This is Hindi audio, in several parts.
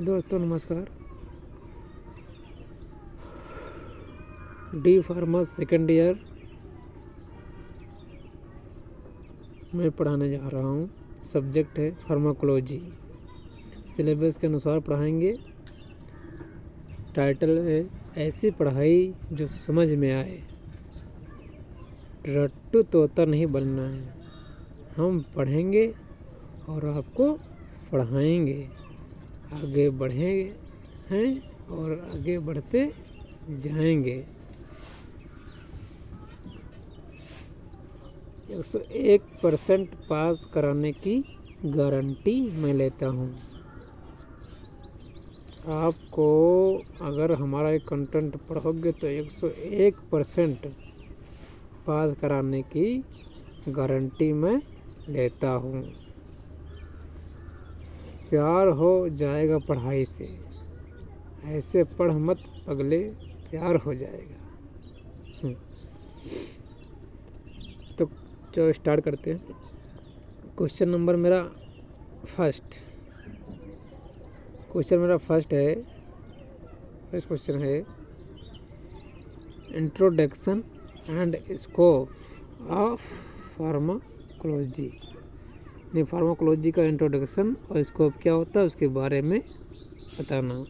दोस्तों नमस्कार। डी फार्मा सेकेंड ईयर में पढ़ाने जा रहा हूँ। सब्जेक्ट है फार्माकोलॉजी। सिलेबस के अनुसार पढ़ाएंगे। टाइटल है ऐसी पढ़ाई जो समझ में आए। रट्टू तोता नहीं बनना है। हम पढ़ेंगे और आपको पढ़ाएंगे। आगे बढ़े हैं और आगे बढ़ते जाएंगे। 101% पास कराने की गारंटी मैं लेता हूँ। आपको अगर हमारा एक कंटेंट पढ़ोगे तो 101% पास कराने की गारंटी मैं लेता हूँ। प्यार हो जाएगा पढ़ाई से। ऐसे पढ़ मत पगले, प्यार हो जाएगा। तो जो स्टार्ट करते हैं। क्वेश्चन नंबर मेरा फर्स्ट है। फर्स्ट क्वेश्चन है introduction and scope of pharmacology. Pharmacology का इंट्रोडक्शन और स्कोप क्या होता है उसके बारे में बताना।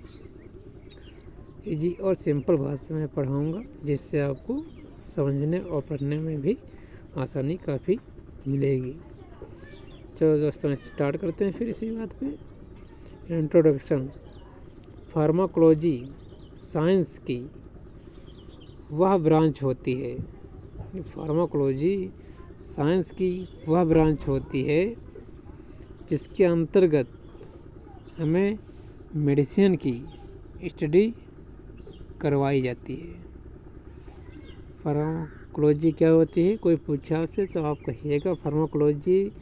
इजी और सिंपल भाषा में पढ़ाऊँगा जिससे आपको समझने और पढ़ने में भी आसानी काफ़ी मिलेगी। चलो दोस्तों स्टार्ट करते हैं फिर इसी बात पे। इंट्रोडक्शन। फार्माकोलॉजी साइंस की वह ब्रांच होती है। फार्माकोलॉजी साइंस की वह ब्रांच होती है जिसके अंतर्गत हमें मेडिसिन की स्टडी करवाई जाती है। फार्माकोलॉजी क्या होती है? कोई पूछा आपसे तो आप कहिएगा फार्माकोलॉजी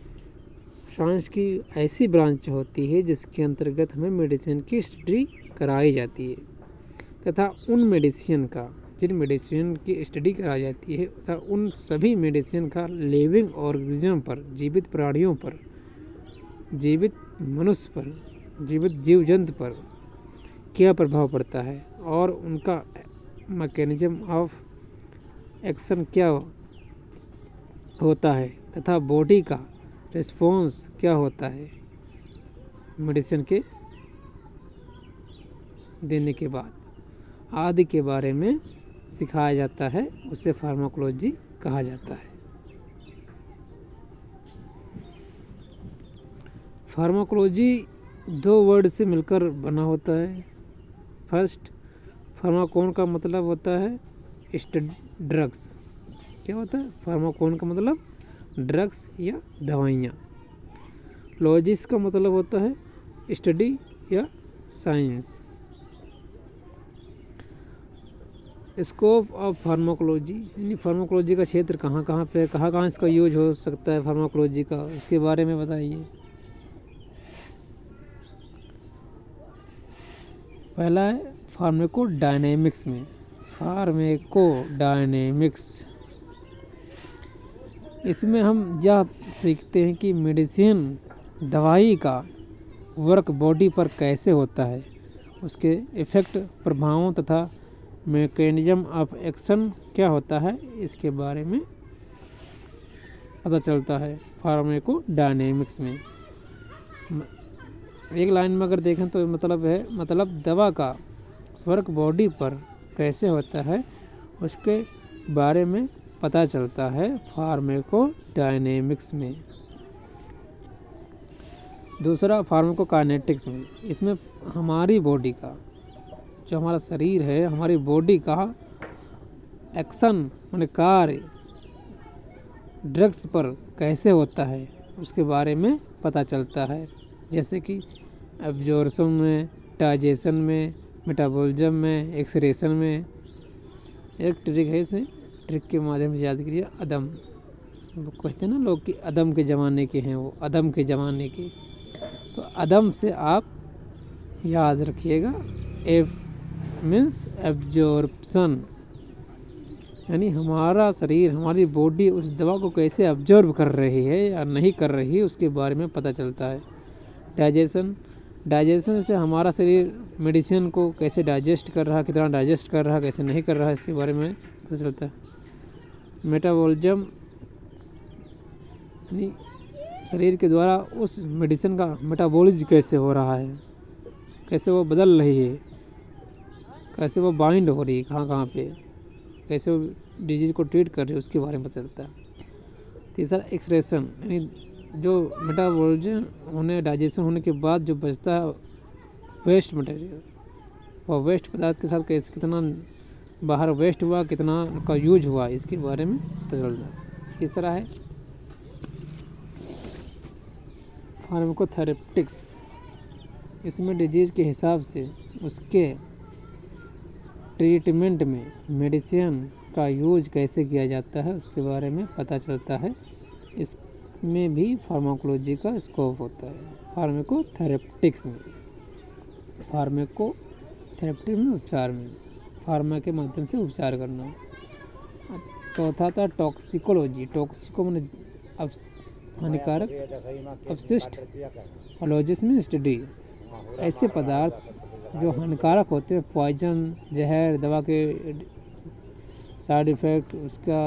साइंस की ऐसी ब्रांच होती है जिसके अंतर्गत हमें मेडिसिन की स्टडी कराई जाती है तथा उन मेडिसिन का जिन मेडिसिन की स्टडी कराई जाती है तथा उन सभी मेडिसिन का लिविंग ऑर्गेनिज्म पर, जीवित प्राणियों पर, जीवित मनुष्य पर, जीवित जीव जंतु पर क्या प्रभाव पड़ता है और उनका मैकेनिज्म ऑफ एक्शन क्या होता है तथा बॉडी का रिस्पॉन्स क्या होता है मेडिसिन के देने के बाद आदि के बारे में सिखाया जाता है। उसे फार्माकोलॉजी कहा जाता है। फार्माकोलॉजी 2 वर्ड से मिलकर बना होता है। फर्स्ट, फार्माकोन का मतलब होता है ड्रग्स। क्या होता है? फार्माकोन का मतलब ड्रग्स या दवाइयाँ। लॉजिस का मतलब होता है स्टडी या साइंस। स्कोप ऑफ फार्माकोलॉजी यानी फार्माकोलॉजी का क्षेत्र कहाँ पे, कहाँ इसका यूज हो सकता है फार्माकोलॉजी का, उसके बारे में बताइए। पहला है फार्माकोडायनेमिक्स में। फार्माकोडायनेमिक्स इसमें हम यह सीखते हैं कि मेडिसिन दवाई का वर्क बॉडी पर कैसे होता है, उसके इफ़ेक्ट, प्रभावों तथा मैकेनिज्म ऑफ एक्शन क्या होता है, इसके बारे में पता चलता है फार्माकोडायनेमिक्स में। एक लाइन में अगर देखें तो मतलब दवा का वर्क बॉडी पर कैसे होता है उसके बारे में पता चलता है फार्माकोडायनेमिक्स में। दूसरा फार्माकोकाइनेटिक्स में। इसमें हमारी बॉडी का जो हमारा शरीर है, हमारी बॉडी का एक्शन माने कार्य ड्रग्स पर कैसे होता है उसके बारे में पता चलता है। जैसे कि एब्जॉर्प्शन में, डाइजेशन में, मेटाबॉलिज्म में, एक्सक्रीशन में। एक ट्रिक है, इसे ट्रिक के माध्यम से याद करिए। अदम, वो कहते हैं ना लोग कि अदम के ज़माने के हैं, वो अदम के ज़माने के। तो अदम से आप याद रखिएगा। एफ मीन्स एब्जॉर्प्शन, यानी हमारा शरीर, हमारी बॉडी उस दवा को कैसे एब्जॉर्ब कर रही है या नहीं कर रही है उसके बारे में पता चलता है। डाइजेशन डाइजेशन से हमारा शरीर मेडिसिन को कैसे डाइजेस्ट कर रहा है, कितना डाइजेस्ट कर रहा है, कैसे नहीं कर रहा है, इसके बारे में पता चलता है। मेटाबॉलिज्म यानी शरीर के द्वारा उस मेडिसिन का मेटाबॉलिज्म कैसे हो रहा है, कैसे वो बदल रही है, कैसे वो बाइंड हो रही है कहाँ कहाँ पे, कैसे वो डिजीज़ को ट्रीट कर रही है, उसके बारे में पता चलता है। तीसरा एक्सक्रीशन यानी जो मेटाबॉलिज्म होने डाइजेशन होने के बाद जो बचता है वेस्ट मटेरियल, और वेस्ट पदार्थ के साथ कैसे कितना बाहर वेस्ट हुआ, कितना का यूज हुआ, इसके बारे में पता चलता है। तीसरा है फार्माकोथेरेप्टिक्स, इसमें डिजीज़ के हिसाब से उसके ट्रीटमेंट में मेडिसिन का यूज कैसे किया जाता है, उसके बारे में पता चलता है। इसमें भी फार्माकोलॉजी का स्कोप होता है। फार्माकोथेरेप्टिक्स में, फार्माकोथेरेप्टिक्स में उपचार में, फार्मा के माध्यम से उपचार करना। चौथा था टॉक्सिकोलॉजी, टॉक्सिको मैंने हानिकारक, अपशिष्ट, ओलॉजिस में स्टडी, ऐसे पदार्थ जो हानिकारक होते हैं, पॉइजन, जहर, दवा के साइड इफ़ेक्ट, उसका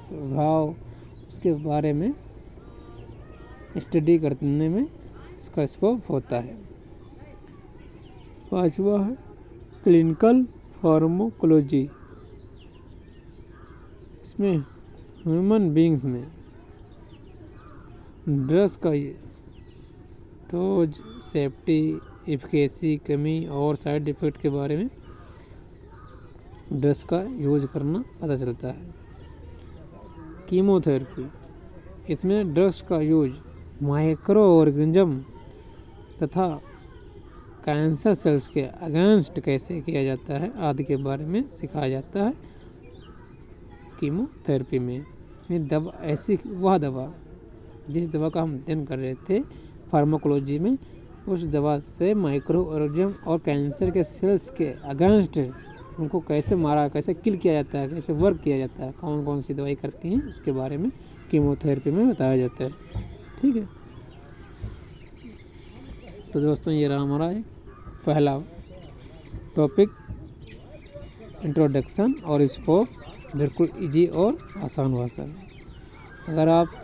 प्रभाव, उसके बारे में स्टडी करने में इसका स्कोप होता है। पांचवा है क्लिनिकल फार्माकोलॉजी, इसमें ह्यूमन बींग्स में ड्रग्स का डोज, सेफ्टी, एफिकेसी, कमी और साइड इफ़ेक्ट के बारे में ड्रग्स का यूज करना पता चलता है। कीमोथेरेपी, इसमें ड्रग्स का यूज माइक्रो ऑर्गेनिज्म तथा कैंसर सेल्स के अगेंस्ट कैसे किया जाता है आदि के बारे में सिखाया जाता है कीमोथेरेपी में। ये दवा ऐसी वह दवा जिस दवा का हम अध्ययन कर रहे थे फार्माकोलॉजी में, उस दवा से माइक्रो ऑर्गेनिज्म और कैंसर के सेल्स के अगेंस्ट उनको कैसे मारा, कैसे किल किया जाता है, कैसे वर्क किया जाता है, कौन कौन सी दवाई करती हैं, उसके बारे में कीमोथेरेपी में बताया जाता है। ठीक है, तो दोस्तों ये रहा हमारा एक पहला टॉपिक, इंट्रोडक्शन और इसको बिल्कुल इजी और आसान भाषा में। अगर आप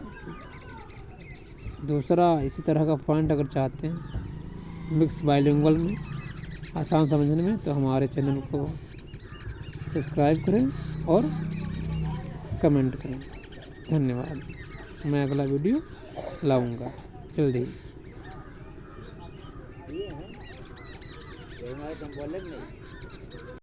दूसरा इसी तरह का पॉइंट अगर चाहते हैं मिक्स बाइलिंगुअल में, आसान समझने में, तो हमारे चैनल को सब्सक्राइब करें और कमेंट करें। धन्यवाद। मैं अगला वीडियो लाऊंगा जल्दी।